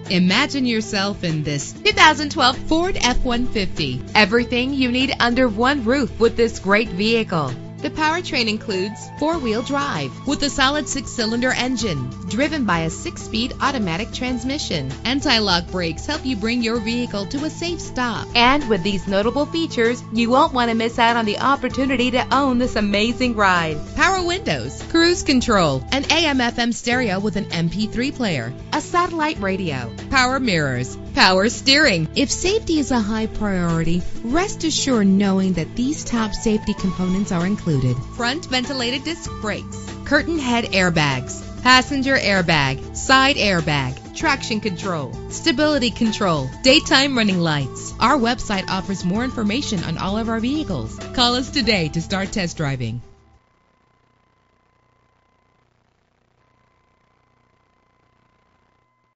Imagine yourself in this 2012 Ford F-150. Everything you need under one roof with this great vehicle. The powertrain includes four-wheel drive with a solid 6-cylinder engine driven by a 6-speed automatic transmission. Anti-lock brakes help you bring your vehicle to a safe stop. And with these notable features, you won't want to miss out on the opportunity to own this amazing ride. Power windows, cruise control, an AM/FM stereo with an MP3 player, a satellite radio, power mirrors, power steering. If safety is a high priority, rest assured knowing that these top safety components are included. Front ventilated disc brakes, curtain head airbags, passenger airbag, side airbag, traction control, stability control, daytime running lights. Our website offers more information on all of our vehicles. Call us today to start test driving.